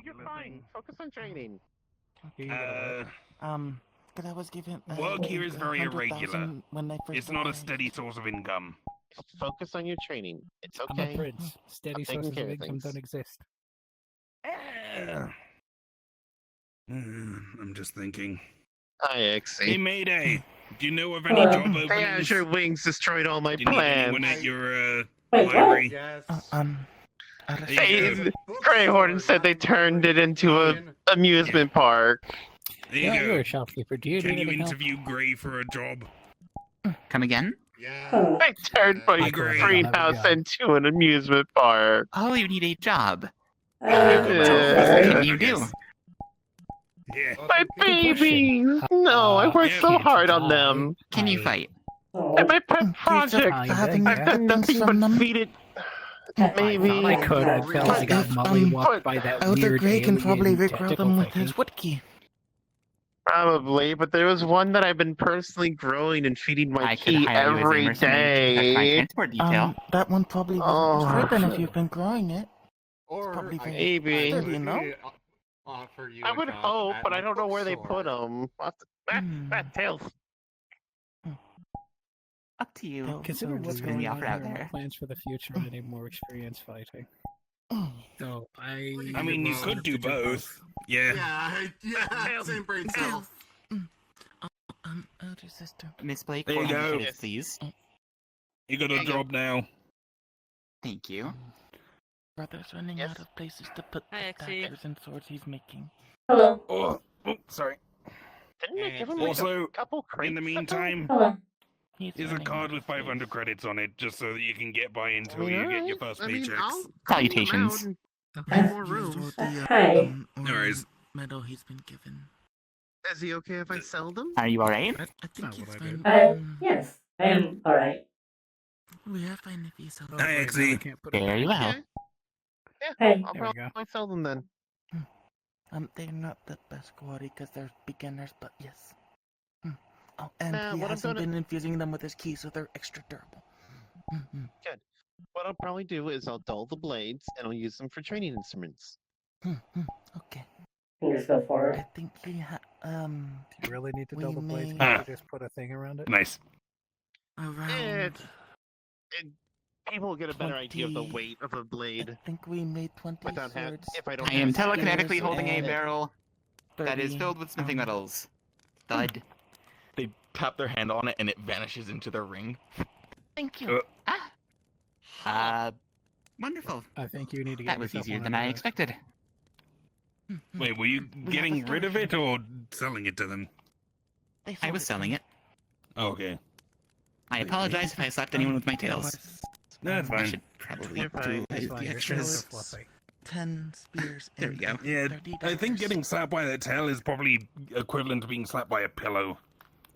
You're fine. Focus on training. But I was given work here is very irregular. When I first It's not a arrived. steady source of income. Focus on your training. It's I'm a okay. prince. Steady I'm taking sources care of of income things. don't exist. I'm just thinking. Hi, X. Hey, Mayday. Do you know of any job openings? Hey, Azure Wings destroyed all my Do you need plans. anyone at your Wait, library? Yes. Hey, Grey Horton said they turned it into an amusement park. There Yeah, you you're go. a shopkeeper. Do you Can need you any help? interview Gray for a job? Come again? Yeah. They turned my Hey, Grey. greenhouse into an amusement park. Oh, you need a job. Yeah. What can you do? Yeah. My babies! No, I worked yeah, so it's hard on them. Can you fight? And my pet project. Kinda, I've yeah. done nothing but feed it. Maybe. I thought I could until I got mollywhopped by that Elder weird Grey can probably alien rickroll tentacle them with thingy. his wood key. Probably, but there was one that I've been personally growing and feeding my I could key hire you as a every mercenary to protect my day. transport detail. That one probably Oh. wasn't ribbon if you've been growing it. Or probably very Maybe. sturdy, you know? Offer you I a would job hope, at but my I don't know where they bookstore. put them. Bad tails. Up to you. Consider what's Putting going the on offer here out and our there. plans for the future. I need more experience fighting. So I mean, you could do both. Yeah. Yeah, same brain cells. Elder sister. Miss Blake, There you 400 go. credits, please. You got There a you go. job now. Thank you. Brother's running Yes. out of places to put Hi, the Exie. daggers and swords he's making. Hello. Oh, sorry. Didn't they give him Also, like a couple crates? In the of them? meantime, Hello. here's a card with 500 credits on it, just so that you can get by until I mean, you get your alright. first I mean, paychecks. I'll Salutations. clean them out and pay more room. Hi. No worries. Medal he's been given. Is he okay if I sell them? Are you alright? I think he's fine. Yes, I am alright. We are fine if he's out. Hi, Exie. Very well. Okay. Yeah, Hey. I'll There we go. probably sell them then. They're not the best quality because they're beginners, but yes. Oh, and Nah, he what I'm hasn't gonna- been infusing them with his key, so they're extra durable. What I'll probably do is I'll dull the blades and I'll use them for training instruments. Okay. Fingers go I forward. think he Do you really need to We double blades? may- Can't you just put a thing around it? Nice. around. It, people will get a better idea of the 20. weight of a I blade think we made 20 without having. swords. If I don't I am have telekinetically spears holding a and barrel that is 30, filled with smithing metals. Thud. They tap their hand on it and it vanishes into their ring. Thank you. Wonderful. I think you need to get That was yourself easier one than of I those. expected. Wait, were you We getting have a rid of storage it or selling it to them? They I sold was to selling me. it. Oh, okay. I apologize if I slapped anyone with my tails. No, that's I fine. should probably You're fine. do It's the fine, your extras. tails are fluffy. 10 spears. There and we go. Yeah, 30 I think daggers. getting slapped by the tail is probably equivalent to being slapped by a pillow.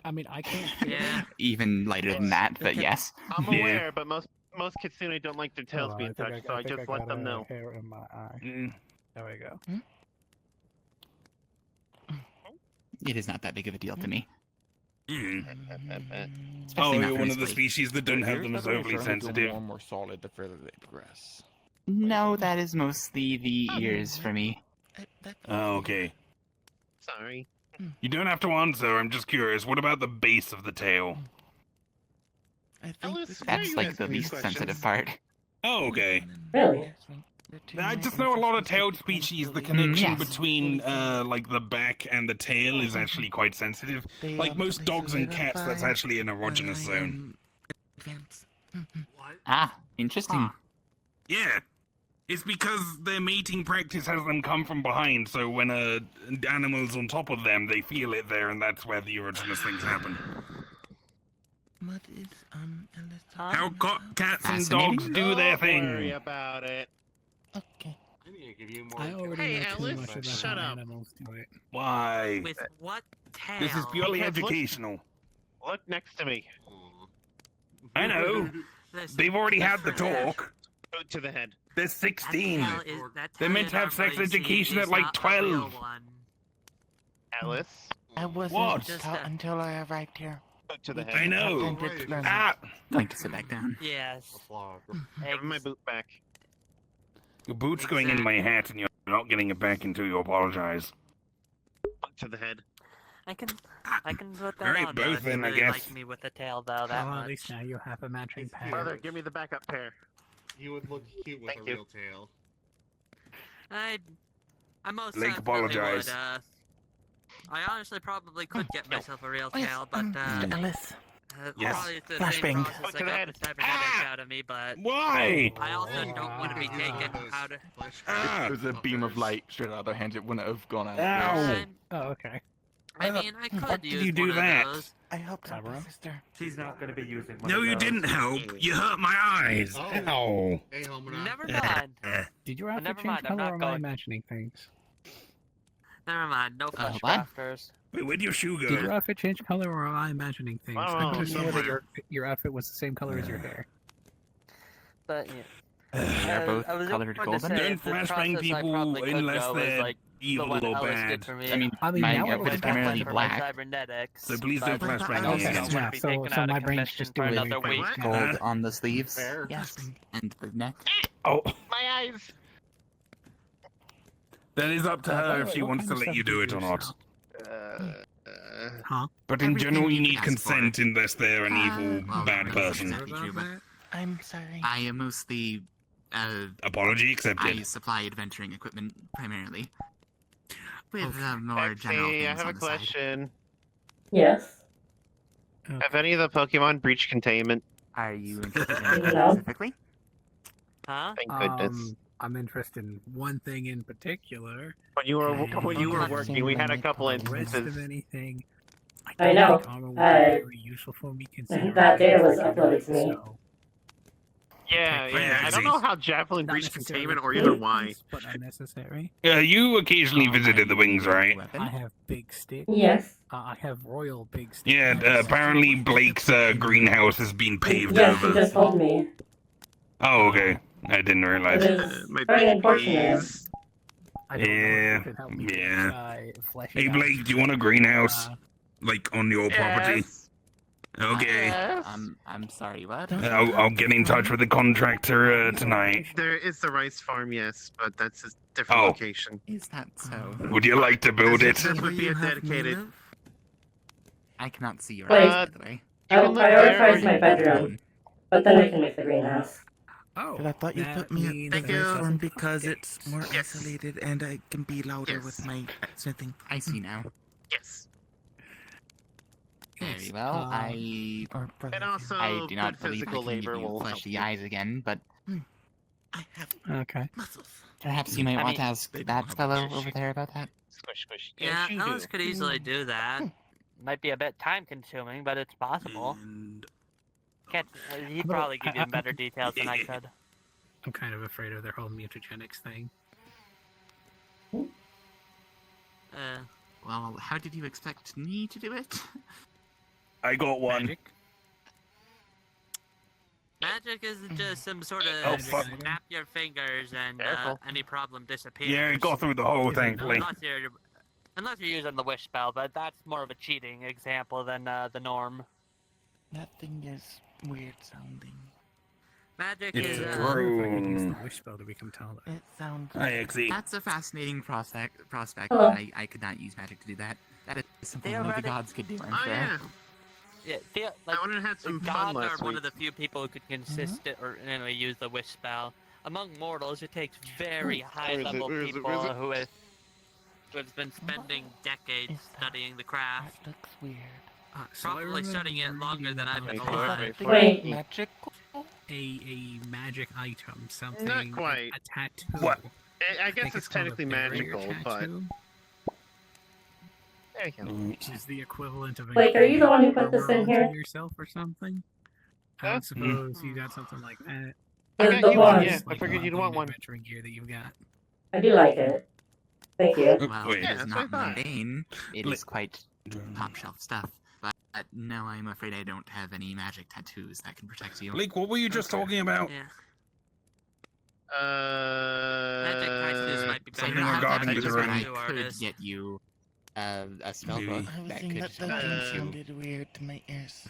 I mean, I can't. Yeah. Even lighter than that, but Okay. yes. I'm Yeah. aware, but most kitsune don't like their tails Hold on, being think touched, so I think just let got them a know. hair in my eye. Mm. There we go. It is not that big of a deal to me. Mm. Especially Oh, not you're for one Miss of the Blake. species that don't have them as overly sensitive. More and more solid the further they progress. No, that is mostly the ears for me. Oh, okay. Sorry. You don't have to answer, I'm just curious. What about the base of the tail? I think Ellis, this why are That's you like the asking these least questions? sensitive part. Oh, okay. Really? I just know a lot of tailed species, the connection yes. between, like, the back and the tail is actually quite sensitive. Like most dogs and cats, that's actually an erogenous zone. Ah, interesting. Yeah. It's because their mating practice has them come from behind, so when a animal's on top of them, they feel it there, and that's where the erogenous things happen. What is Ellis How talking about? cats and Fascinating. dogs do their Don't worry thing. about it. Okay. I need to give you more. I already Hey, know too Alice, much about shut how up. animals do it. Why? With what tail? This is purely Because look- educational. Look next to me. I know. Listen, They've already had the that talk. Boot to the head. They're 16. tail is- that They're tail meant to have is sex not education is at, like, not a real 12. one. Alice, I wasn't What? Just taught a- until I arrived here. boot to the I head. know. Attended learning. Ah! Going to sit back down. Yes. Give me my boot back. Your boot's going in my hat and you're You're not getting it back until you apologize. To the head. I can put that Alright, on though, both if you then, I really guess. like me with the tail though that Well, much. at least now you have a matching It's pair. Brother, give me the backup pair. You would look cute with Thank a you. real tail. I most Link, definitely apologize. would. I honestly probably could get myself a real Yes, tail, but Mr. Ellis. Yes. probably the Flashbang. same process Look I at got that. the cybernetics out of me, but Why? I also don't want to be Because taken those out of. flesh Ah. It was a beam of light straight out of their hands. It wouldn't have gone out. Ow. Oh, okay. I mean, I could Fuck did use you do one that? of those. I helped help my Cyber? sister. She's not going to be using one No, of you those. didn't help. You hurt my eyes. Oh. Ow. Hey, Homina. Never mind. Did your outfit never change mind, I'm color not or am I going. imagining things? Never mind. No flesh what? crafters. Wait, where'd your shoe Did your go? outfit change color or am I imagining things? Oh, I could have swore that somewhere. your outfit was the same color as your hair. But yeah. They're both I was colored going to golden. say, Don't the flashbang process I people probably could unless go is, they're like, the evil one or Ellis did bad. for me. I mean, I mean, my now it outfit would is be primarily for black. my cybernetics. So please but don't flashbang I me. also Okay, don't want yeah, to be so- taken so out my of brain's commission just for doing another everything. week. What? Gold on the sleeves. Fair. Yes. And the neck. Oh, My eyes. that is up to By the her way, if she what wants kind to of let stuff you do it or not. Huh? But in Everything general, you you need ask consent unless they're an evil, well, bad that's person. exactly true, but I'm sorry. I am mostly, Apology I accepted. supply adventuring equipment primarily. With more Actually, general I things have a on the side. question. Yes. Have any of the Pokemon breached containment? Are you interested in No. anything specifically? Huh? Thank goodness. I'm interested in one thing in particular. When you were Okay. when you were I've working, seen we had a them couple make The rest instances. of anything, I know, think Armor would be very useful for me considering that data was I uploaded to me. so- Yeah, Okay. yeah. I don't know how Javelin Not breached necessarily containment or even why. pointless, but unnecessary. You occasionally visited the wings, right? Weapon? I have big stick. Yes. I have royal big stick. Yeah, apparently Blake's greenhouse has been paved Yes, you over. just told me. Oh, okay. I didn't It realize. is My very babies. unfortunate. I don't know Yeah, if it helped me yeah. flesh Hey, it out. Blake, do you want a greenhouse? Like, on your property? Yes. Okay. Yes. I'm sorry, what? I'll get in touch with the contractor tonight. There is the rice farm, yes, but that's a different Oh. location. Is that so? Would you like to build it? This would be a dedicated. I cannot see your Wait. eyes, by the way. I You will can look there, prioritize or my you- bedroom, but then we can make the greenhouse. Oh, But I thought you that put me means at the Thank you. rice farm some because cupcakes. it's more Yes. isolated and I can be louder Yes. with my smithing. I see now. Yes. Very Yes, well. Or brother. And also, I do not good believe I physical can labor give you will help fleshy you. eyes again, but I have Okay. muscles. perhaps you might I want to mean, ask they don't that have fellow fish. over there about that. Squish, squish. Yeah, Yes, you Ellis do. could easily do that. Might be a bit time consuming, but it's possible. And Can't, he'd But probably give you better details than I could. I'm kind of afraid of their whole mutagenics thing. Well, how did you expect me to do it? I got one. Magic? Magic isn't just some sort of Oh, fuck. snap your fingers and Careful. any problem disappears. Yeah, go through the hole, Is it thankfully. Unless you're using the wish spell, but that's more of a cheating example than the norm. That thing is weird sounding. Magic It's is I wonder if I could use true. the wish spell to become taller. It sounds. I agree. That's a fascinating prospect, Hello. but I could not use magic to do that. That is something only the Theoretic- gods could do, I'm Oh sure. yeah. like I wanted to have some fun gods last are one week. of the few people who could consistent or anyway use the wish spell. Among mortals, it takes very high Where is it? level Where is it? people Where is it? who have been spending decades Is that- studying the craft. That looks weird. So I Probably remember studying it longer than I've been reading Wait, about alive. wait, Wait. Magical? a magic item, something quite. a tattoo. What? I guess think it's called a technically barrier magical, but tattoo, there you go. which is the equivalent of Blake, are you the one who put armor this in onto here? yourself or something. I Huh? don't suppose you got something like that. I Is got the you one, one. yeah. Just I like figured the you'd want ongoing one. adventuring gear that you've got. I do like it. Thank you. Well, Wait. it Yeah, is that's not what I thought. mundane. It Bla- is quite top shelf stuff. But no, I'm afraid I don't have any magic tattoos that can protect you. Blake, what were you just Okay. talking about? Yeah, magic tattoos might be Something better. Something regarding tattoos, the but ring. I Tattoo could artist. get you a spell Maybe. book I was that saying could that allow you thing to sounded weird to my ears.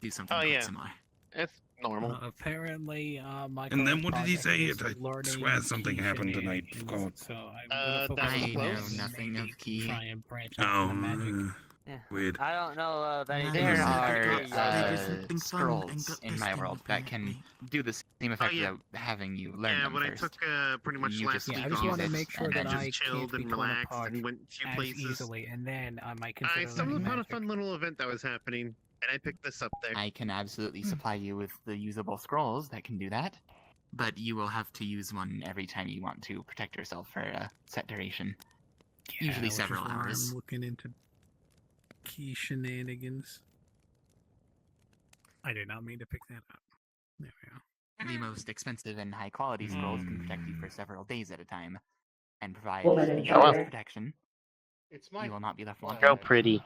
do something Oh, quite yeah. similar. It's normal. Apparently, my And then current what did he project say? is I learning swear something key happened tonight. shenanigans, God. So I'm gonna focus that was I on know close. nothing maybe of key. try and branch off into magic. Yeah. Weird. I don't know of anything. There in are key, uh, but- something fun and scrolls got in this my thing, world that can apparently. do the same effect yeah. without having you learn Yeah, them when I first. took pretty much You last just week Yeah, I just use off, want to it make sure and that then just I chilled can't and become relaxed apart and went a few as places. easily, and then I might I consider stumbled learning upon a magic. fun little event that was happening, and I picked this up there. I can absolutely supply you with the usable scrolls that can do that, but you will have to use one every time you want to protect yourself for a set duration. Usually which is several why hours. I'm looking into key shenanigans. I did not mean to pick that up. There we go. The most expensive and high quality scrolls can protect you for several days at a time, and provide Woman the in utmost color. protection. It's my. You will not be left Look wanting. How pretty.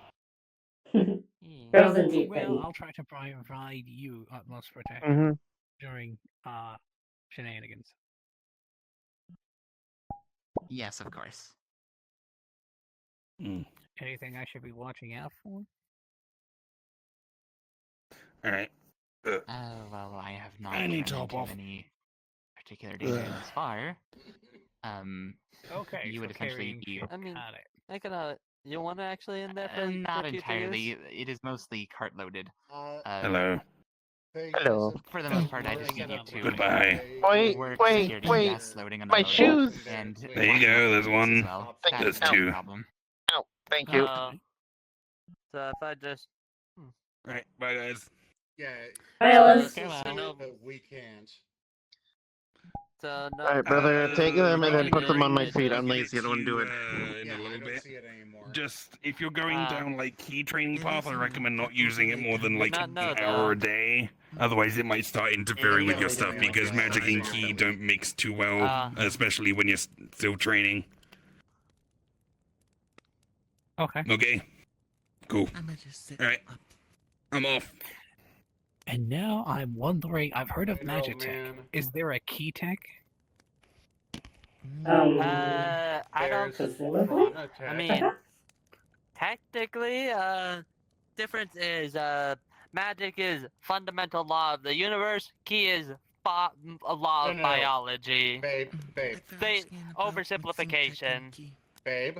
Girls indeed Well, pretty. I'll try to provide you utmost protection Mm-hmm. during shenanigans. Yes, of course. Anything I should be watching out for? Alright. Well, I have not I need to run hop into off. any particular danger thus far. Okay, You so would essentially carrying be shit. I mean, Got it. I can, you want to actually in there for, not for future entirely. use? It is mostly cart loaded. Hello. Hello. For the most part, I just need you to Goodbye. Wait, work wait, security wait. gas loading on My the boat, shoes! and There you washing go, up there's the boots one. As well. Thank That you. is not Two. a problem. Oh, thank you. So if I just, Right, bye guys. Yeah. Hi, so, Ellis. But we can't. so no. Alright, brother, take them and then put them on my Just- feet. I'm lazy, I don't want to do it. In Yeah, a I little don't bit. see it anymore. Just if you're going Ah. down like key training It path, is I a recommend little not using it more than like Not an know, hour though. a day. Otherwise, it might start interfering with your Yeah, stuff yeah, because yeah. magic and Yeah. key don't mix too well, Ah. especially when you're still training. Okay. Okay, cool. I'ma just sit Alright. up. I'm off. And now I'm wondering, I've heard of I know, Magitech. man. Is there a key tech? I don't. There's presumably? Chronotech. I mean, technically, difference is magic is fundamental law of the universe. Key is a law of No. biology. babe, They- oversimplification. babe.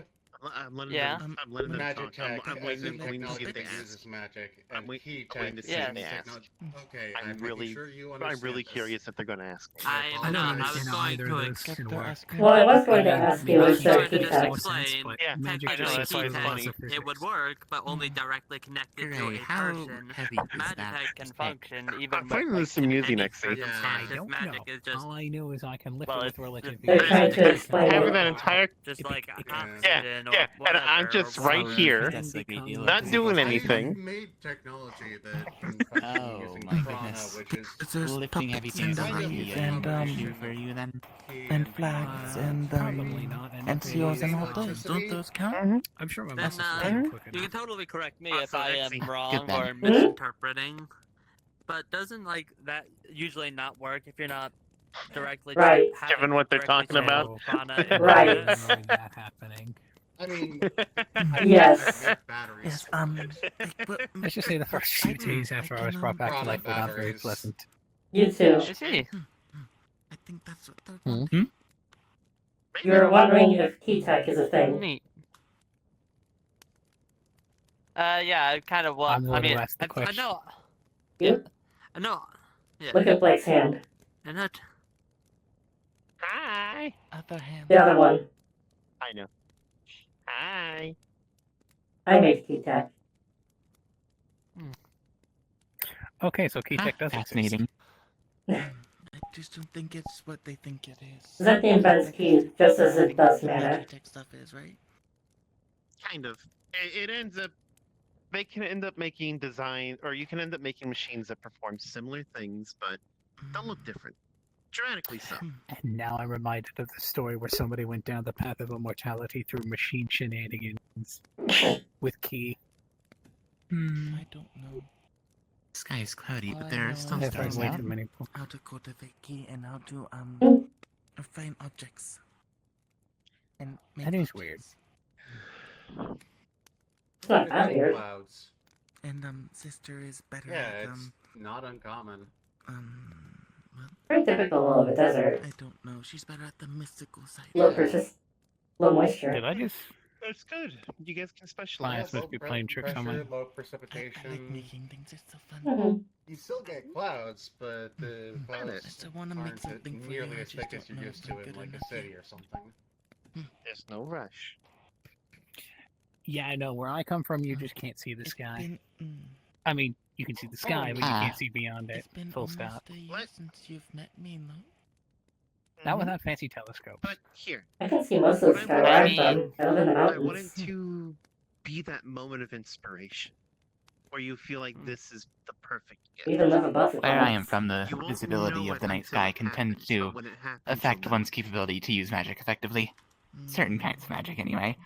I'm letting Yeah. them, I'm letting them Magic talk. tech, I'm as waiting in to see technology if they that ask. uses magic, I'm and wait- key I'm waiting tech to see if uses they ask. technology. Okay, I'm making really- sure you I'm understand really this. curious if they're going to ask. I I know. don't I was understand how going either to of ex- those can Get to work. ask Well, I was going to I mean, ask maybe you, I is was there trying to key just tech? explain. but Yeah, magic I know, Technically, that's why key it's tech, funny. it would work, but only directly connected to Gray, a how person. heavy is Magic that tech can stick? function even I'm with finding like, this in amusing, any actually. I circumstances. don't Magic know. is just All I know is I can lift Well, it it's- with relative They're ease. trying to explain Having it. that entire just like Yeah. oxygen or yeah, and whatever. I'm just or right water. here, That's like a deal. not doing I anything. made technology that can function Oh, using my prana, goodness. which is There's Lifting heavy puppets and things kind of would be a and an combination issue for you then. key and flags and Probably not. and seals and all those. electricity. Don't those count? I'm sure my Then, muscles uh, will quick You enough. can totally correct me Also, if I am Lexi. wrong then. or misinterpreting. But doesn't like that usually not work if you're not directly Right. having Given what they're directly talking about. channeled prana into Right. it. Knowing that happening. I mean, Yes. make batteries. Yes, Let's just say the first few days after I was brought back to Prana life were not very batteries. pleasant. You too. You see? I think that's what they're Hmm? wanting. You're wondering if key tech is a thing. Neat. Yeah, kind of what I'm the I one who mean. asked the I question. know. You? I know. Yeah. Look at Blake's hand. And that. Hi. Other hand. The other one. I know. Hi. I made key tech. Okay, so key tech does exist. Fascinating. I just don't think it's what they think it is. Zethian invents keys just as it does That's what mana. Magitech stuff is, right? Kind of. It ends up. They can end up making design, or you can end up making machines that perform similar things, but they'll look different. Dramatically so. And now I'm reminded of the story where somebody went down the path of immortality through machine shenanigans with key. I don't know Sky is cloudy, but I there are know. still I've heard stars way out. too many people. how to cultivate key and how to find objects. And make That is objects. weird. It's not that weird. Clouds. And sister is better Yeah, at it's not uncommon. Well, Very typical of a desert. I don't know. She's better at the mystical side. Low moisture. Did I just? That's good. You guys can Fine, specialize. it's supposed to be playing tricks on me. pressure, low I like precipitation. making things. It's so fun. Mhm. You still get clouds, but the clouds I still want to make aren't something for nearly you. I as just thick as don't you're know used if to I'm in good like a enough city yet. or something. There's no rush. Yeah, I know. Where I come from, you just can't see the It's sky. been, I mean, you can see the sky, but you Ah. can't see beyond it. it's been Full almost stop. a year What? since you've met me, no? Not Mhm. without fancy telescopes. But here, I can see most of the What I sky would where I'm mean- from. I live in the I mountains. wanted to be that moment of inspiration where you feel like this is the perfect gift. We even live above the Where I am clouds. from, the You won't visibility know of the it night until sky it can tend happens, to but when it happens, affect you'll one's know. capability to use magic effectively. Certain kinds of magic, anyway.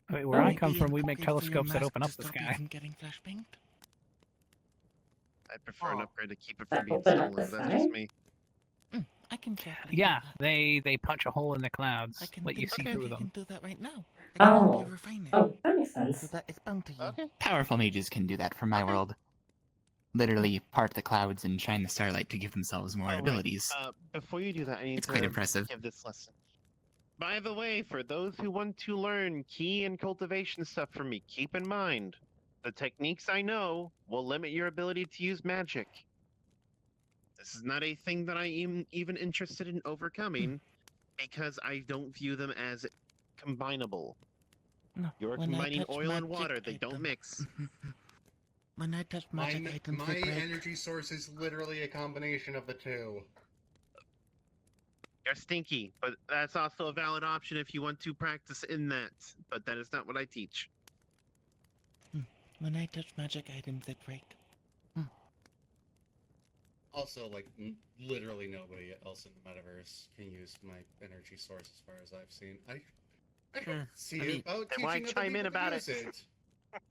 Wait, where I Maybe come from, an we make upgrade for your telescopes that mask open up to the stop you sky. from getting flashbanged? I prefer an upgrade to keep it That from being open up stolen. the That's sky? just me. I can definitely Yeah, do that. they punch a hole in the clouds, I can let you see think through I can them. do that right now. I can help you Oh. refine it. Oh, that makes So sense. that it's bound to you. Okay. Powerful mages can do that from my world. Literally part the clouds and shine the starlight to give themselves more Oh, wait. abilities. Before you do that, I need It's to quite impressive. give this lesson. By the way, for those who want to learn key and cultivation stuff from me, keep in mind the techniques I know will limit your ability to use magic. This is not a thing that I am even interested in overcoming because I don't view them as combinable. No, You're when I combining touch oil and magic water, they don't item- mix. When I touch magic items, My they break. energy source is literally a combination of the two. You're stinky, but that's also a valid option if you want to practice in that. But that is not what I teach. When I touch magic items, they break. Also, like, literally nobody else in the metaverse can use my energy source as far as I've seen. I should see I mean, about then why teaching other chime in people about to use it?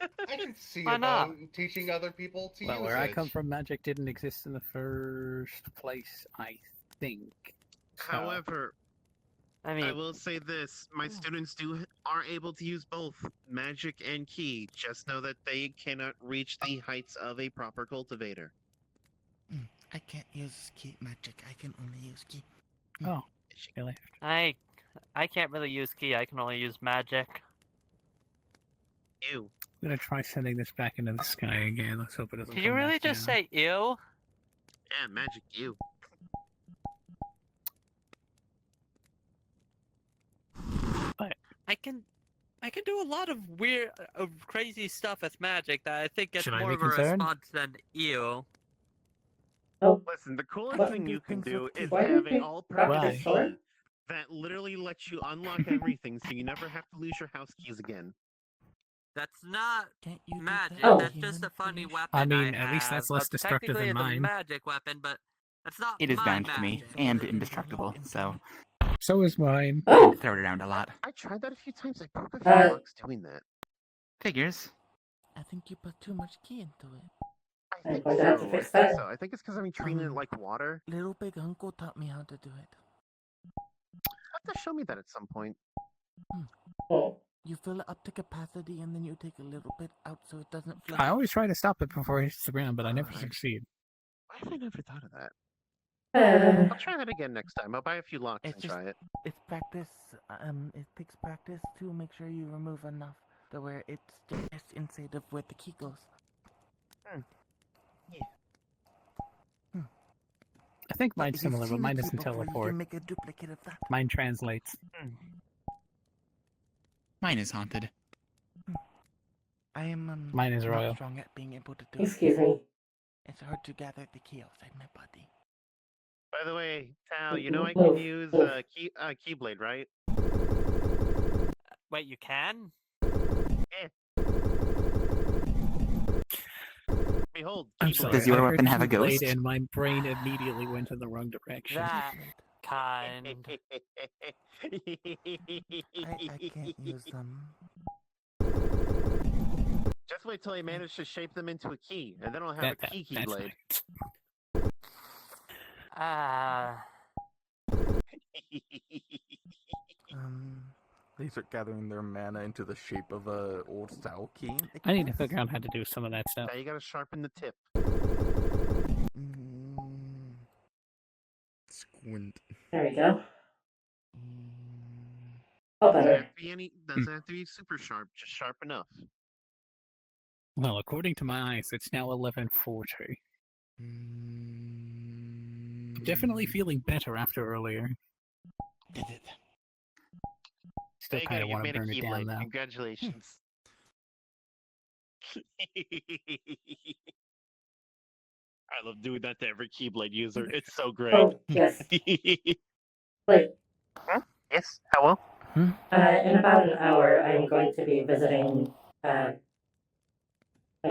it. I should see Why about not? teaching other people to Well, use where I it. come from, magic didn't exist in the first place, I think. So, However, I mean, I will say this: my students are able to use both magic and key. Just know that they cannot reach the heights of a proper cultivator. I can't use key magic. I can only use key. oh, really? I can't really use key. I can only use magic. Ew. I'm gonna try sending this back into the sky again. Let's hope it doesn't. Did you come really back just down. say ew? Yeah, magic. Ew. I can do a lot of weird, crazy stuff with magic that I think gets Should I more be of a concerned? response than ew. Listen, the coolest What? thing you can do is Why do you have an think all-purpose Why? key sword? that literally lets you unlock everything, so you never have to lose your house keys again. That's not Can't you do magic. that Oh. with That's just human a funny creation? weapon. I mean, at least have. that's less destructive Technically, than it's a mine. magic weapon, but that's not It is my bound to me magic. and indestructible, so So is mine. Oh! throw it around a lot. I tried that a few times. I broke a few locks doing that. Figures. I think you put too much key into it. I I'm think going so. to have to fix I think that. so. I think it's because I'm treating it like water. Little big uncle taught me how to do it. You have to show me that at some point. Oh. You fill it up to capacity and then you take a little bit out so it doesn't I fly. always try to stop it before it hits the ground, but I never Alright. succeed. Why have I never thought of that? Uh, I'll try that again next time. I'll buy a few locks It's and just- try it. It's practice. It takes practice to make sure you remove enough to where it's just inside of where the key goes. I think mine's You've similar, seen but the mine key doesn't before, You teleport. can make a duplicate of that. Mine translates. Mine is haunted. I am Mine is not royal. strong at being able to do it. excuse me. It's hard to gather the key outside my body. By the way, Tal, you know I can use Keyblade, right? Wait, you can? Behold, I'm Keyblade. sorry. Does your I heard weapon have a Keyblade ghost? And my brain immediately went in the wrong direction. That kind. I can't use them. Just wait till I manage to shape them into a key, and then I'll have a key that's Keyblade. nice. Ah. They start gathering their mana into the shape of a old style key. I need to figure out how to do some of that stuff. Now you gotta sharpen the tip. Wouldn't. There we go. Mm, Oh, Doesn't better. have to be doesn't have to be super sharp, just sharp enough. Well, according to my eyes, it's now 11:40. Definitely feeling better after earlier. Did it? Still There you go, kind of you've want to made a burn it down, Keyblade. though. Congratulations. I love doing that to every Keyblade user. It's so great. Oh, yes. Wait, Yes, hello? in about an hour, I'm going to be visiting my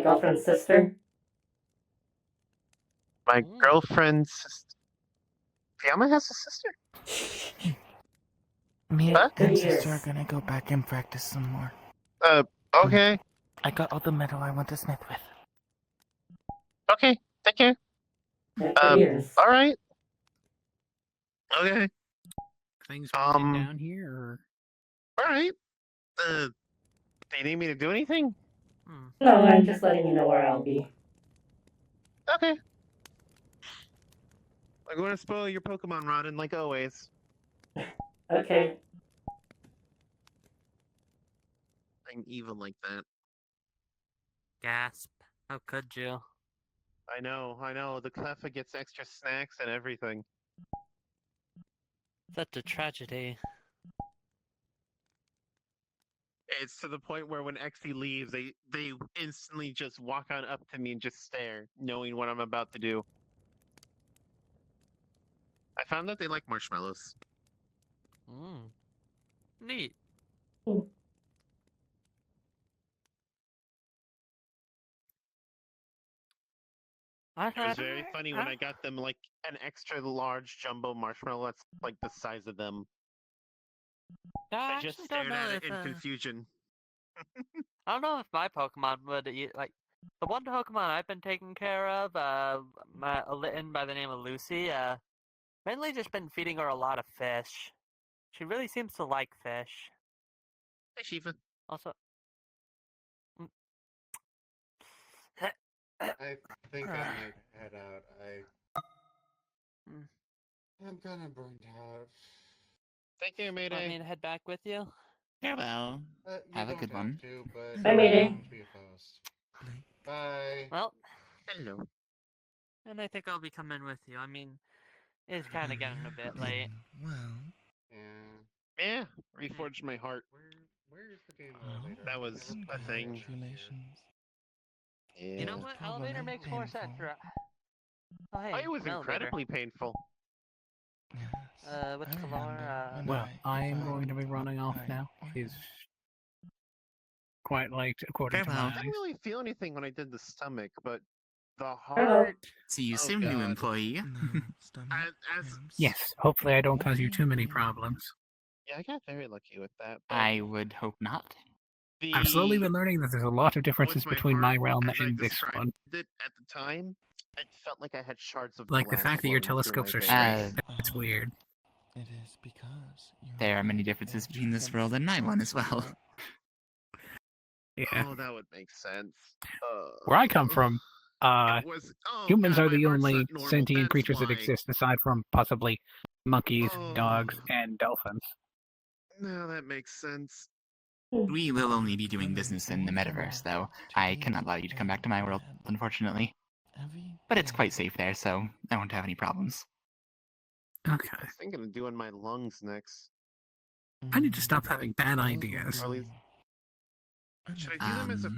girlfriend's sister. My Mm. girlfriend's sister. Fiamma has a sister? Me Huh? and Good sister are ears. gonna go back and practice some more. Okay. I got all the metal I want to smith with. Okay, take care. Yeah, good ears. Alright. Okay. Things winding Um, down here, or Alright. Do you need me to do anything? Hmm. No, I'm just letting you know where I'll be. Okay. I'm going to spoil your Pokemon, Rodden, like always. Okay. I'm evil like that. Gasp. How could you? I know. The Cleffa gets extra snacks and everything. Such a tragedy. It's to the point where when XD leaves, they instantly just walk on up to me and just stare, knowing what I'm about to do. I found that they like marshmallows. Mm. Neat. It was very funny when I got them like an extra large jumbo marshmallow that's like the size of them. I They just actually don't stared know at it if in confusion. I don't know if my Pokemon would eat, like the one Pokemon I've been taking care of, a Litten by the name of Lucy. Mainly just been feeding her a lot of fish. She really seems to like fish. Hey, Shiva. Also, mm, I think I might head out. Mm. I'm kind of burnt out. Thank you, want Mayday. me to head back with you? Farewell. You Have a don't good have one. to, but Bye, Mayday. don't be opposed. Bye. Well, Hello. and I think I'll be coming with you. I mean, it's kind of getting a bit late. Well, Yeah. Yeah, reforged my heart. Where's the game elevator? That was Never a mind. thing. congratulations. Yeah. You know was what? probably Elevator makes more sense, painful. right? Oh, Oh, hey, it was an elevator. incredibly painful. Yes. What's I the remember lore? when well, I am found going to be running off my now. It's organ. quite late, according to Farewell. my I didn't eyes. really feel anything when I did the stomach, but the Hello. heart. See you Oh, soon, new God. employee. No, stomach As cramps. Yes, hopefully I don't cause you too many problems. yeah, I got very lucky with that. But I would hope not. I've slowly the been learning that there's a lot of differences with my between my heart, realm as I and this described one. it at the time, it felt like I had shards of Like the glass fact that your flowing through telescopes my are veins. straight. It's weird. It is because you There are have many a differences between this defense world and my one as well. software. Yeah. Oh, that would make sense. Where I come from, It was. Oh humans God, are my the heart's only not normal. sentient That's creatures that why. exist aside from possibly monkeys, Oh, dogs, and dolphins. no, that makes sense. We will only be doing business in the metaverse, though. I cannot allow you to come back to my world, unfortunately. Every But it's day. quite safe there, so I won't have any problems. Okay. I was thinking of doing my lungs next. I need to stop having bad Those ideas. will Or at be least- Should I do them as a?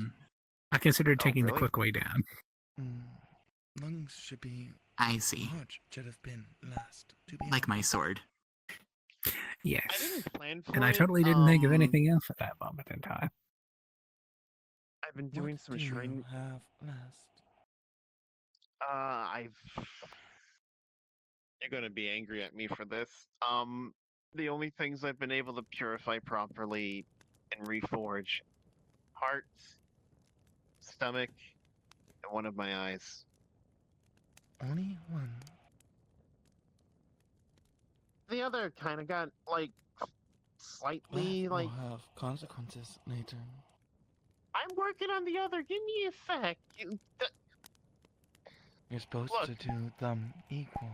I considered Oh, taking the really? quick way down. Lungs should be. I see. Heart should have been last to be Like my sword. I Yes. didn't plan for And I it. totally didn't think of anything else at that moment in time. I've been doing What some do shrine. you have last? I've. You're gonna be angry at me for this. The only things I've been able to purify properly and reforge: heart, stomach, and one of my eyes. Only one. The other kind of got like That slightly will like. have consequences later. I'm working on the other. Give me a sec. You're supposed Look. to do them equal.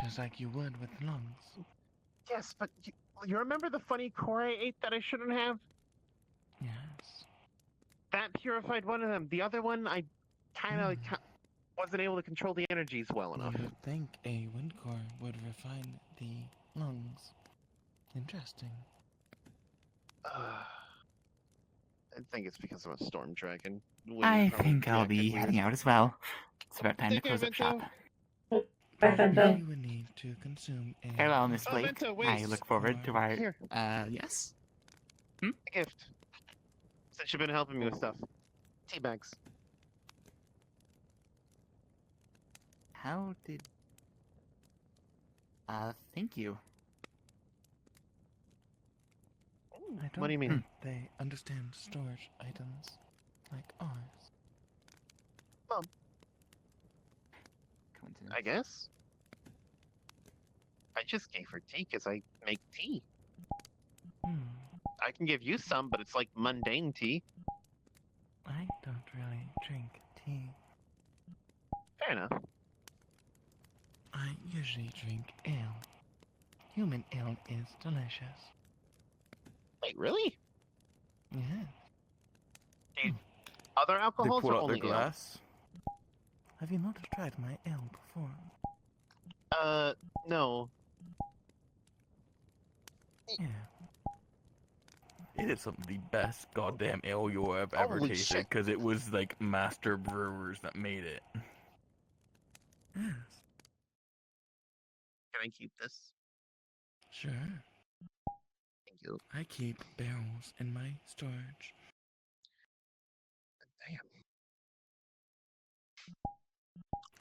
Just like you would with lungs. Yes, but you remember the funny core I ate that I shouldn't have? Yes. That purified one of them. The other one, I kind of wasn't able to control the energies well enough. You think a wind core would refine the lungs? Interesting. I think it's because I'm a storm dragon. Wind I probably think I'll reacted be weird. heading out as well. It's about time to Take care, close up shop. Vento. Bye, You Phantom. would need to consume a Farewell, Miss Oh, Blake. Vento, wait. I look forward to our. Here. Yes? A gift. Since you've been helping me with stuff. Tea bags. How did. Thank you. I don't What do you mean? think they understand storage items like ours. Coincidence. I guess. I just gave her tea because I make tea. I can give you some, but it's like mundane tea. I don't really drink tea. Fair enough. I usually drink ale. Human ale is delicious. Wait, really? Yeah. Other They alcohols pull or out their only ale? glass. Have you not tried my ale before? No. Yeah. It is some of the best goddamn ale you'll have ever Holy tasted, shit. because it was like master brewers that made it. Yes. Can I keep this? Sure. Thank you. I keep barrels in my storage. Damn.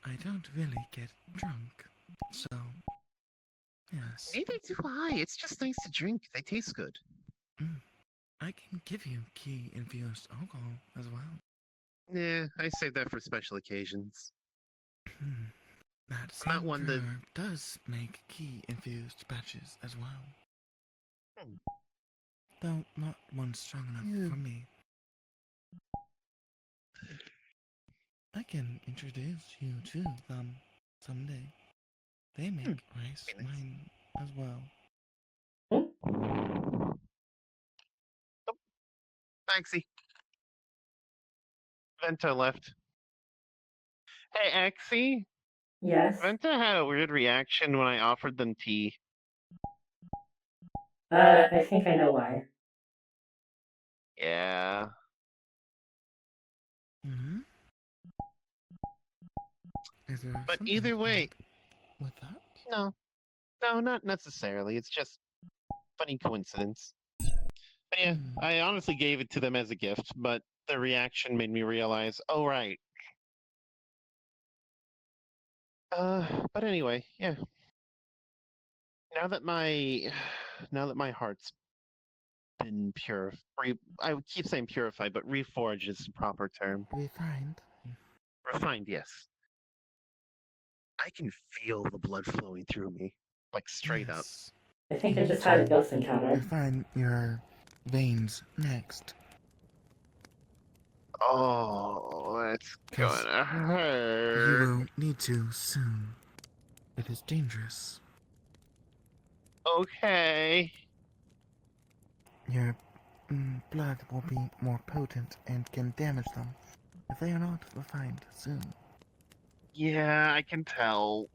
I don't really get drunk, so yes. Neither do I. It's just nice to drink. They taste good. I can give you key infused alcohol as well. Yeah, I save that for special occasions. That I'm not same one that- brewer does make key infused batches as well. Though not one strong enough for me. I can introduce you to them someday. They make rice wine as well. Oh, Axie. Vento left. Hey, Axie. Yes. Vento had a weird reaction when I offered them tea. I think I know why. Yeah. Mm-hmm. Is there But something either way, with that? no, not necessarily. It's just funny coincidence. But yeah, I honestly gave it to them as a gift, but the reaction made me realize, oh right. But anyway, yeah. Now that my heart's been I would keep saying purified, but reforged is the proper term. Refined. Refined, yes. I can feel the blood flowing through me, like straight up. Yes. I think I just had a ghost encounter. Refine your veins next. Oh, that's 'Cause gonna You hurt. will need to soon. It is dangerous. Okay. Your blood will be more potent and can damage them if they are not refined soon. Yeah, I can tell.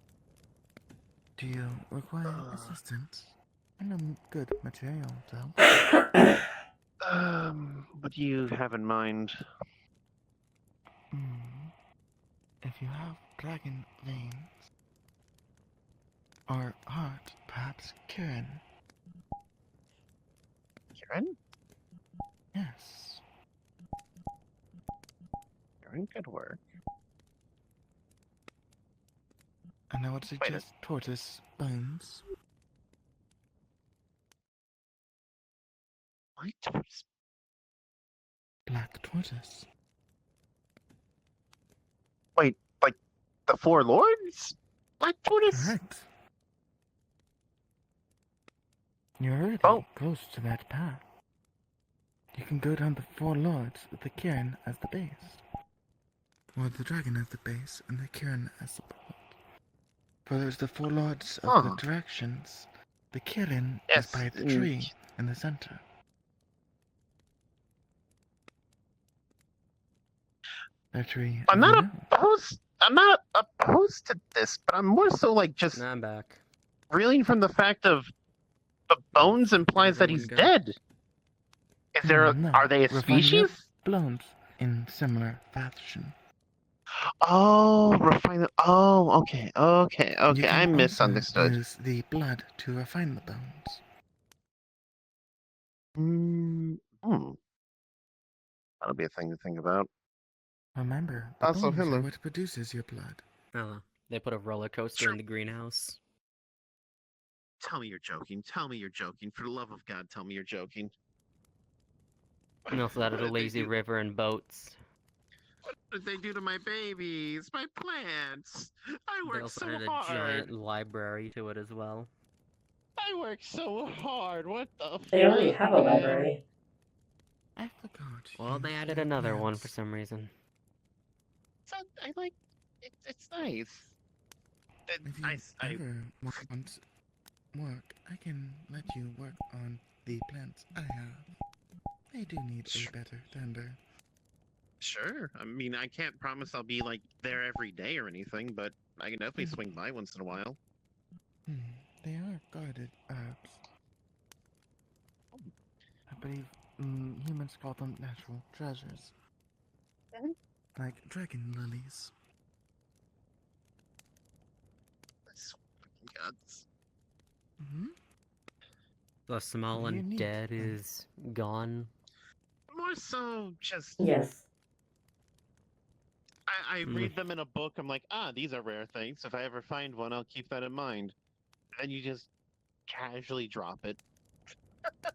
Do you require assistance? And a good material to help. What do you have in mind? If you have dragon veins or heart, perhaps Kirin. Karen? Yes. Karen could work. And I would suggest tortoise bones. White tortoise. Black tortoise. Wait, like the Four Lords? Black tortoise? Correct. You're already close to that path. You can go down the Four Lords with the Kirin as the base. Or the dragon as the base and the Kirin as support. For there's the four lords of Huh. the directions. The Kirin is Yes, by the mm. tree in the center. The tree I'm you not know. opposed. I'm not opposed to this, but I'm more so like just Nah, I'm back. reeling from the fact of the bones Did implies that everyone he's go? dead. Is there? No, Are they a refining up species? bones in similar fashion. Oh, refine. Oh, okay, okay, You okay. can I also misunderstood. use the blood to refine the bones. That'll be a thing to think about. Remember, the Also, bones hello. are what produces your blood. Oh, they put a roller coaster in the greenhouse. Tell me you're joking. Tell me you're joking. For the love of God, tell me you're joking. And also added What a did they lazy do? river and boats. What did they do to my babies? My plants? I They worked also so added a hard. giant library to it as well. I worked so hard. What the They already fuck, have a man? library. I forgot. Well, you they added the another one for plants. some reason. I like it. It's nice. If you ever want work, I can let you work on the plants I have. They do need a better tender. Sure. I mean, I can't promise I'll be like there every day or anything, but I can definitely swing by once in a while. They are guarded herbs. I believe humans call them natural treasures. Like dragon lilies. Gods. The small You and need dead them. is gone. More so, just Yes. I read them in a book. I'm like, these are rare things. If I ever find one, I'll keep that in mind. And you just casually drop it.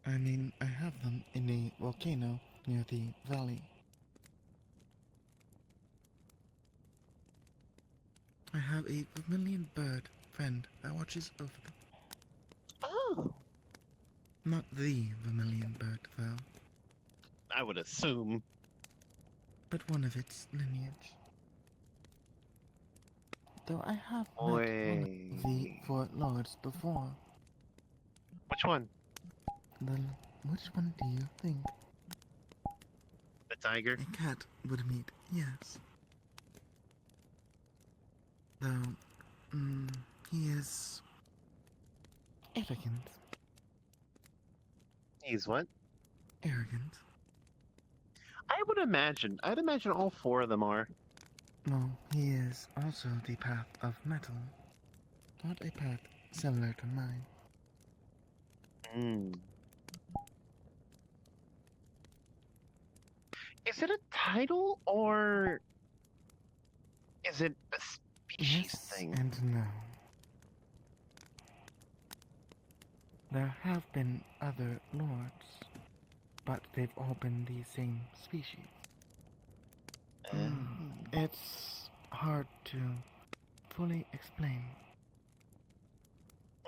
I mean, I have them in a volcano near the valley. I have a vermilion bird friend that watches over them. Oh. Not the vermilion bird, though, I would assume. but one of its lineage. Though I have met one of the four lords before. Which one? Which one do you think? The tiger? A cat would meet, yes. Though, he is arrogant. He's what? Arrogant. I'd imagine all four of them are. No, he is also the path of metal. Not a path similar to mine. Is it a title or is it a species Yes thing? and no. There have been other lords, but they've all been the same species. It's hard to fully explain.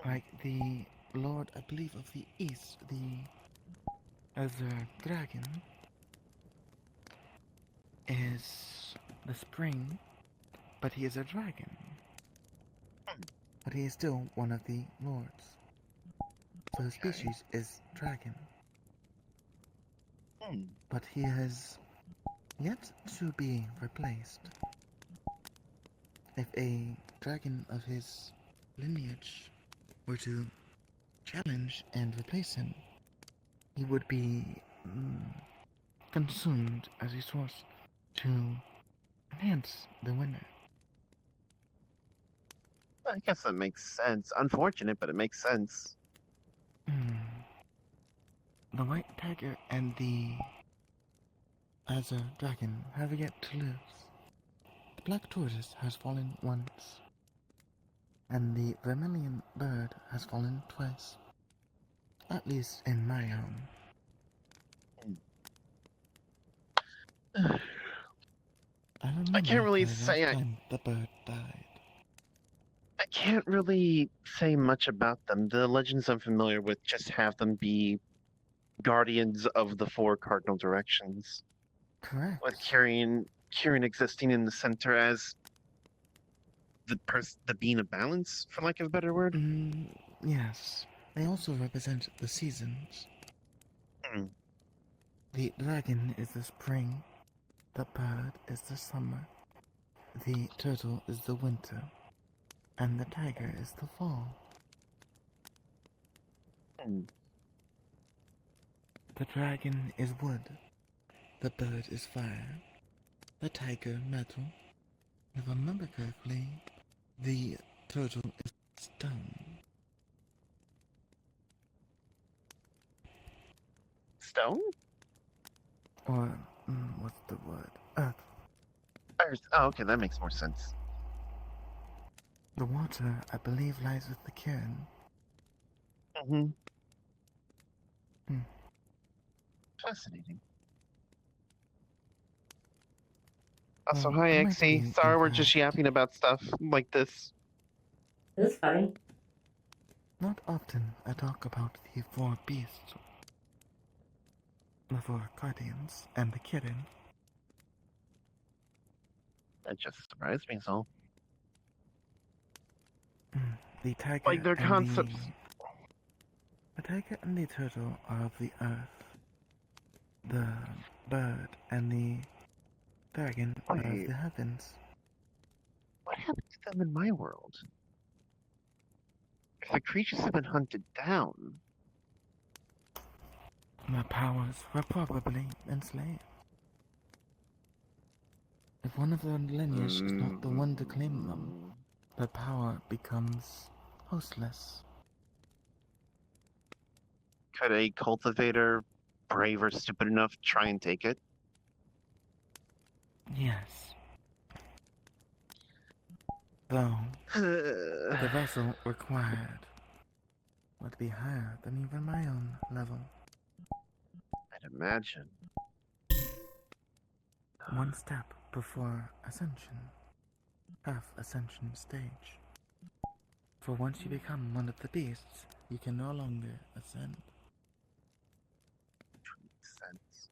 Like the Lord, I believe, of the East, as a dragon, is the spring, but he is a dragon. But he is still one of the lords. So the species is dragon. But he has yet to be replaced. If a dragon of his lineage were to challenge and replace him, he would be consumed as a source to enhance the winner. I guess that makes sense. Unfortunate, but it makes sense. The white tiger and the Azure dragon have yet to lose. The black tortoise has fallen once, and the vermilion bird has fallen twice. At least in my home. I can't really the say last time the bird died. I can't really say much about them. The legends I'm familiar with just have them be guardians of the four cardinal directions. Correct. With Kyrian existing in the center as the being of balance, for lack of a better word. Yes. They also represent the seasons. Hmm. The dragon is the spring, the bird is the summer, the turtle is the winter, and the tiger is the fall. Hmm. The dragon is wood, the bird is fire, the tiger metal. If I remember correctly, the turtle is stone. Stone? Or, what's the word? Earth. Earth. Oh, okay, that makes more sense. The water, I believe, lies with the cairn. Mm-hmm. Hmm. Fascinating. Also, Well, hi, it might XE. be, Sorry, in we're just fact, yapping about stuff like this. It's fine. not often I talk about the four beasts, the four guardians, and the kitten. That just surprised me, so. The tiger Like their and concepts. the tiger and the turtle are of the earth. The bird and the dragon are of Wait. the heavens. What happened to them in my world? If the creatures have been hunted down, My powers were probably enslaved. If one of their lineage is not the one to claim them, their power becomes hostless. could a cultivator, brave or stupid enough, try and take it? Yes. Though, the vessel required would be higher than even my own level. I'd imagine. One step before ascension. Half ascension stage. For once you become one of the beasts, you can no longer ascend. Makes sense.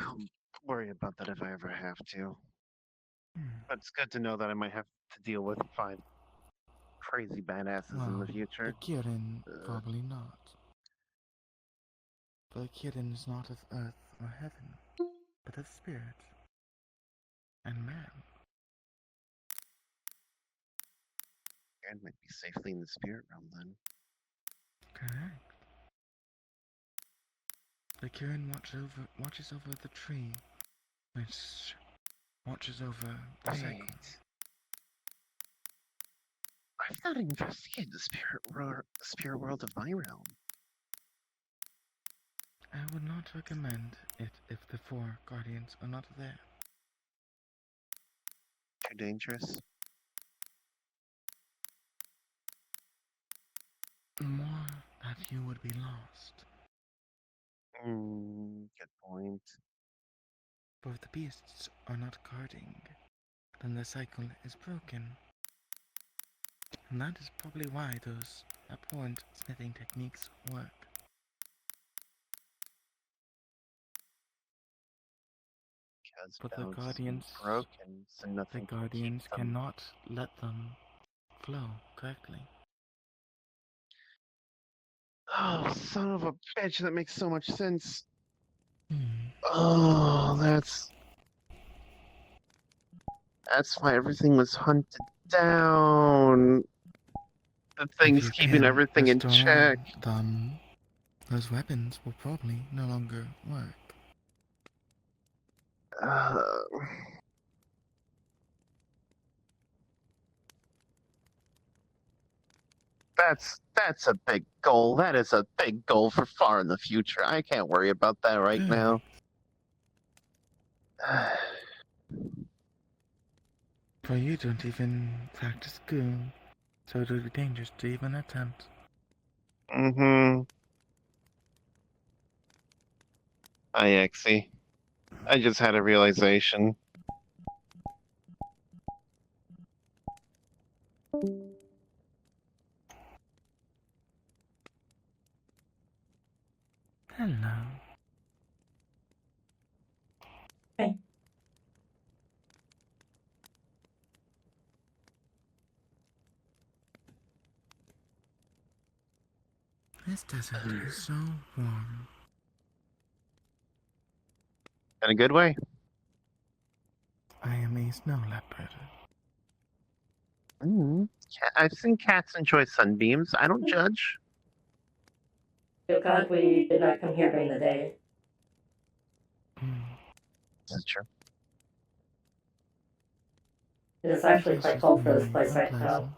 I'll worry about that if I ever have to. But it's good to know that I might have to deal with 5 crazy badasses in Well, the future. the Kirin, probably not. For the Kirin is not of earth or heaven, but of spirit and man. I might be safely in the spirit realm then. Correct. The Kirin watches over the tree, which watches over the cycle. Wait. I've not investigated the spirit world of my realm. I would not recommend it if the four guardians are not there. Too dangerous. More that you would be lost. Good point. For if the beasts are not guarding, then the cycle is broken. And that is probably why those abhorrent smithing techniques work. Because But the balance is guardians, broken, so nothing the can keep guardians them. cannot let them flow correctly. Oh, son of a bitch! That makes so much sense. Hmm. Oh, that's why everything was hunted down. The If thing's you keeping can everything in restore check. them, those weapons will probably no longer work. Uh, that's a big goal. That is a big goal for far in the future. I can't worry about that right Good. now. For you don't even practice school, so it would be dangerous to even attempt. Mm-hmm. Hi, Exie. I just had a realization. Hello. Hey. This desert is so warm. In a good way. I am a snow leopard. I've seen cats enjoy sunbeams. I don't judge. Thank God we did not come here during the day. This is true. It is actually This quite is cold for this very place right now. unpleasant.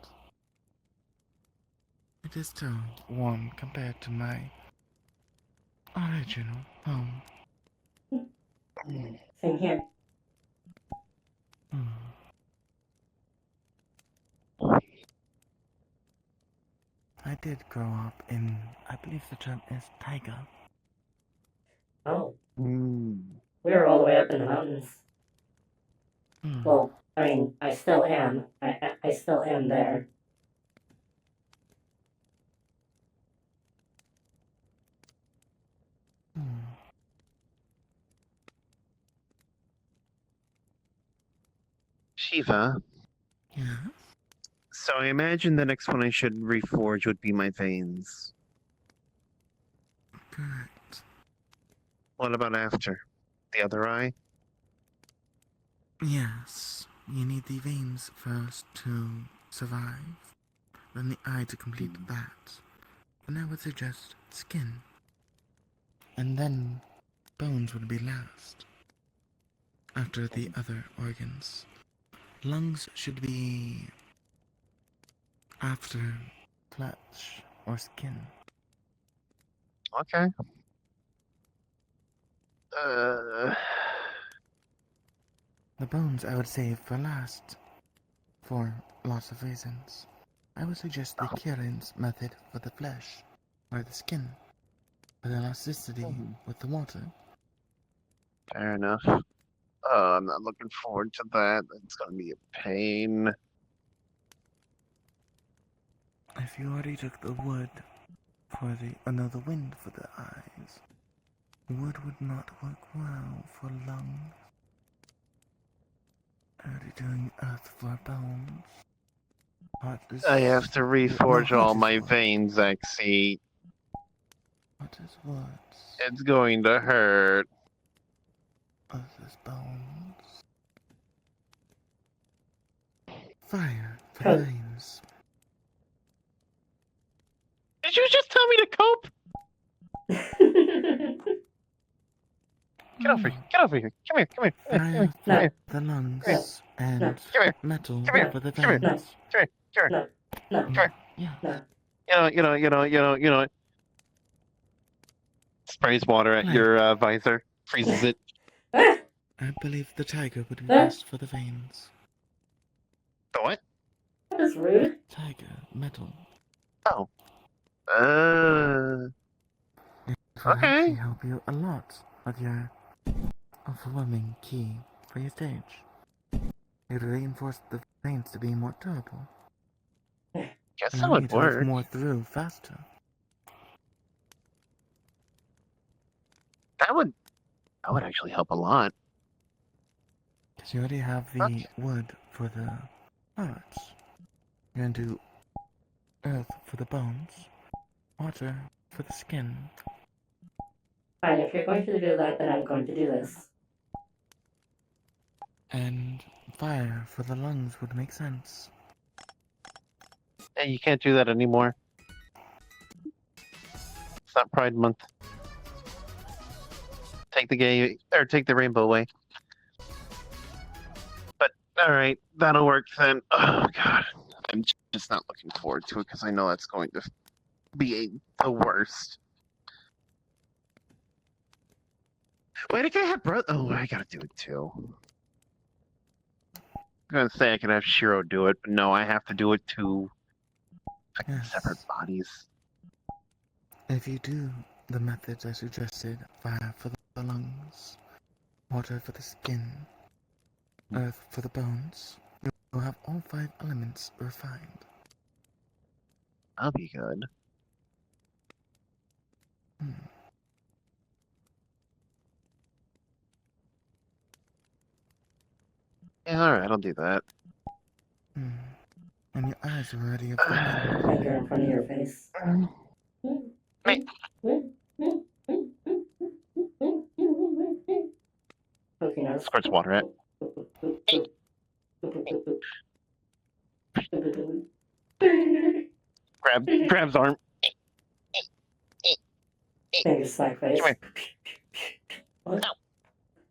It is still warm compared to my original home. Same here. I did grow up in, I believe the term is taiga. Oh, Mm. we were all the way up in the mountains. Well, I mean, I still am. I still am there. Shiva. Yeah. So I imagine the next one I should reforge would be my veins. Correct. What about after? The other eye? Yes. You need the veins first to survive, then the eye to complete that. Then I would suggest skin. And then bones would be last. After the other organs. Lungs should be after flesh or skin. Okay. The bones I would save for last, for lots of reasons. I would suggest the Kieran's method for the flesh, or the skin, for the elasticity with the water. Fair enough. I'm not looking forward to that. It's gonna be a pain. If you already took the wood for the wind for the eyes, wood would not work well for lungs. Already doing earth for bones. I have to reforge No, all heart is my wood. veins, Axie. What is wood? It's going to hurt. Earth is bones. Fire for the veins. Did you just tell me to cope? Get over here. Get over here. Come here. Come here. Come here. Fire Come here. for the lungs and Come here. metal Come here. for the Come here. veins. Come here. Come here. No. Come here. Yeah. You know. Sprays water at your visor. Freezes it. I believe the tiger would be best for the veins. The what? That is rude. Tiger, metal. Oh. It would Okay. actually help you a lot with your overwhelming key for your stage. It would reinforce the veins to be more durable. Guess that Allow you would to move work. more through faster. That would actually help a lot. Because you already have the wood for the parts. You're going to do earth for the bones, water for the skin. Fine, if you're going to do that, then I'm going to do this. And fire for the lungs would make sense. Hey, you can't do that anymore. It's not Pride Month. Take the rainbow away. But alright, that'll work then. Oh god. I'm just not looking forward to it because I know that's going to be the worst. Wait, I can have brother. Oh, I gotta do it too. I'm gonna say I can have Shiro do it, but no, I have to do it too. Yes. Separate bodies. If you do the methods I suggested, fire for the lungs, water for the skin, earth for the bones, you'll have all 5 elements refined. That'll be good. Yeah, alright, I'll do that. And your eyes are already of the wind. Finger in front of your face. Hey. Squirts water at. Grabs arm. Fingers sideways. Come here. What?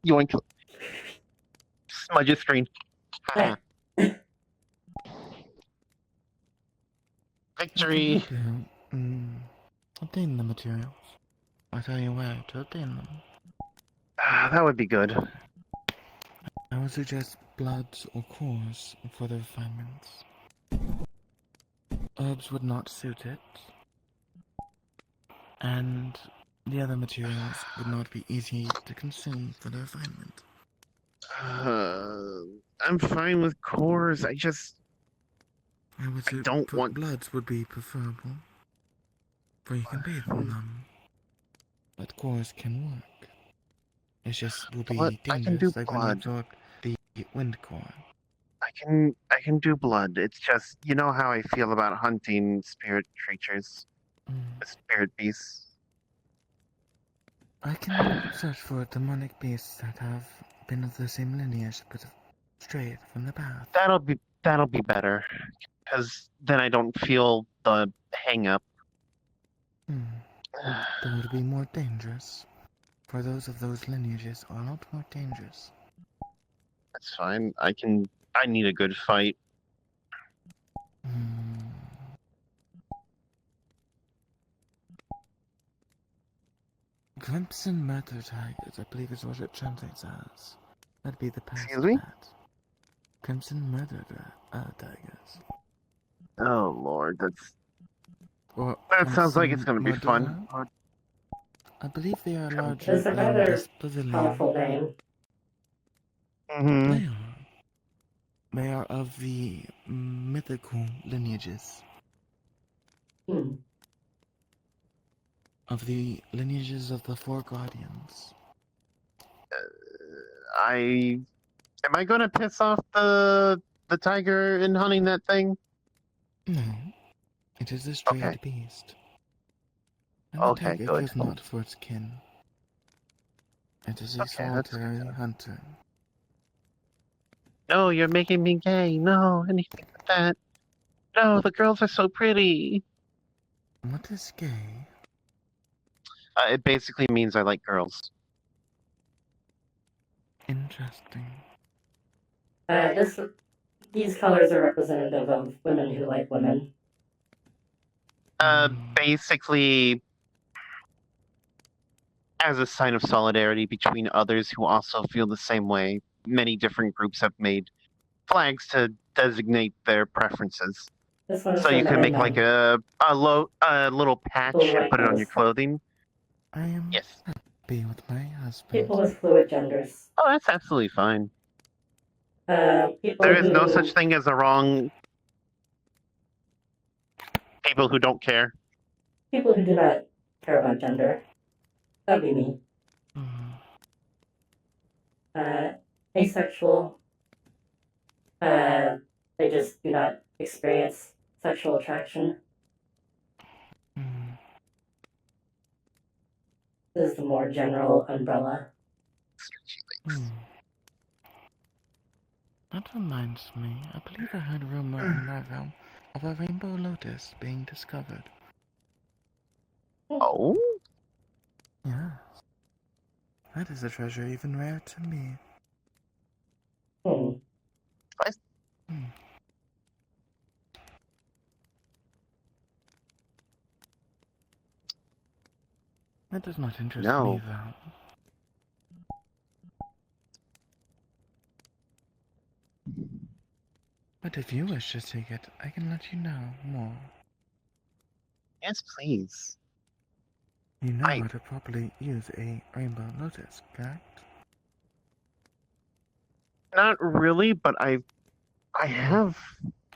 Yoink. Smudges screen. Ah. Victory. What can you do? Obtain the materials. I'll tell you where to obtain them. That would be good. I would suggest bloods or cores for the refinements. Herbs would not suit it. And the other materials would not be easy to consume for the refinement. I'm fine with cores. I don't want. Bloods would be preferable, for you can bathe in them. But cores can work. It just will be I can do dangerous, like when you blood. absorb the wind core. I can do blood. It's just you know how I feel about hunting spirit creatures, spirit beasts. I can search for demonic beasts that have been of the same lineage but have strayed from the path. That'll be better, because then I don't feel the hang up. That would be more dangerous. For those of those lineages are a lot more dangerous. That's fine. I need a good fight. Crimson Murder Tigers, I believe is what it translates as. That'd be the past Excuse me? that. Crimson Murder Tigers. Oh lord, Or that sounds like it's Crimson gonna be fun. Murderer? I believe they are larger That's a than rather this pavilion. powerful name. Mm-hmm. They are of the mythical lineages. Of the lineages of the Four Guardians. Am I gonna piss off the tiger in hunting that thing? No. It is a strayed Okay. beast. And Okay, the tiger good. cares not for its kin. It is a Okay, that's solitary hunter. No, you're making me gay. No, anything like that. No, the girls are so pretty. What is gay? It basically means I like girls. Interesting. These colors are representative of women who like women. Basically, as a sign of solidarity between others who also feel the same way, many different groups have made flags to designate their preferences. This one is So for you men can make and like men. a little patch Little and white put it on your girls. clothing. I am Yes. happy with my husband. People with fluid genders. Oh, that's absolutely fine. People There is no who such thing as a wrong. People who don't care. people who do not care about gender. That'd be me. Asexual. They just do not experience sexual attraction. This is the more general umbrella. That reminds me, I believe I heard a rumor in my realm of a rainbow lotus being discovered. Oh? Yes. That is a treasure even rare to me. That does not interest me, though. But if you wish to take it, I can let you know more. Yes, please. You know how to properly use a rainbow lotus, correct? Not really, but I have.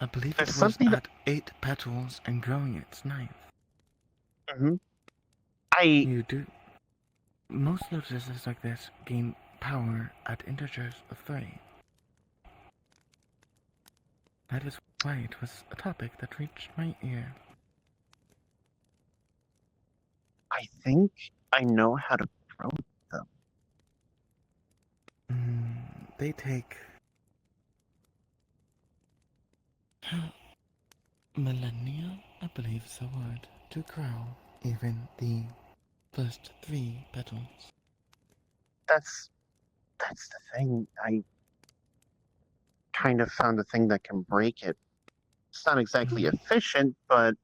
I believe There's it was something at 8 petals and growing its ninth. You do. Most lotuses like this gain power at integers of 3. That is why it was a topic that reached my ear. I think I know how to grow them. They take millennia, I believe is the word, to grow. Even the first 3 petals. That's the thing. I kind of found a thing that can break it. It's not exactly efficient, but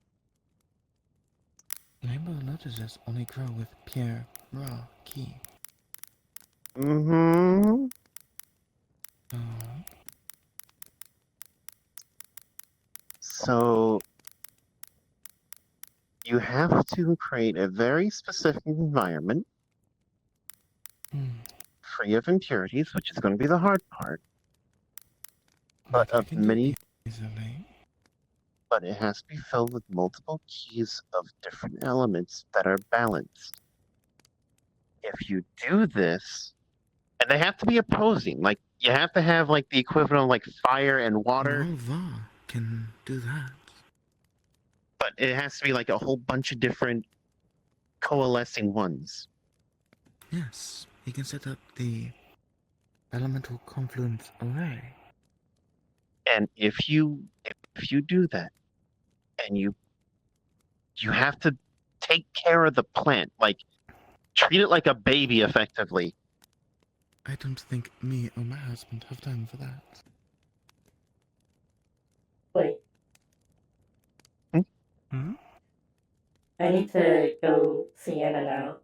Rainbow lotuses only grow with pure, raw ki. mm-hmm. So you have to create a very specific environment, free of impurities, which is going to be the hard part. But I of can do many, easily. but it has to be filled with multiple keys of different elements that are balanced. If you do this, and they have to be opposing, like you have to have like the equivalent of like fire and water, Nova can do that. but it has to be like a whole bunch of different coalescing ones. Yes, he can set up the elemental confluence array. And if you do that, and you have to take care of the plant, like treat it like a baby, effectively. I don't think me or my husband have time for that. Wait. Hmm? I need to go see Anna now.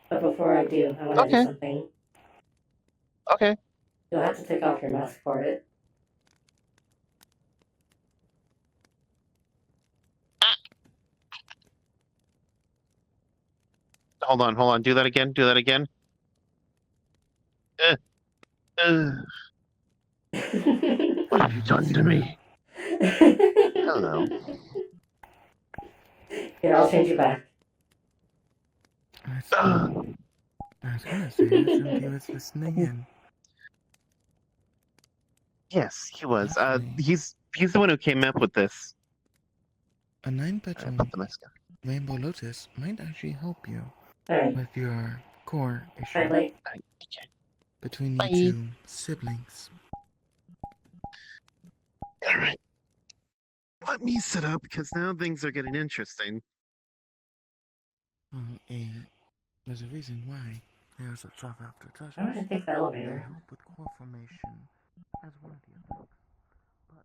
But before I do, I want to do Okay. something. Okay. You'll have to take off your mask for it. Hold on. Do that again. What have you done to me? Hello. Here, I'll change you back. I was gonna say, I assumed he was listening in. Yes, he was. Lovely. He's the one who came up with this. A 9-petal Put the mask on. rainbow lotus might actually help you Alright. with your core issue Alright, wait. between Bye. you 2 siblings. All right. Let me sit up because now things are getting interesting. Well, there's a reason why there's a drop after treasures. I want to take the They elevator. help with core formation as one of the effects. But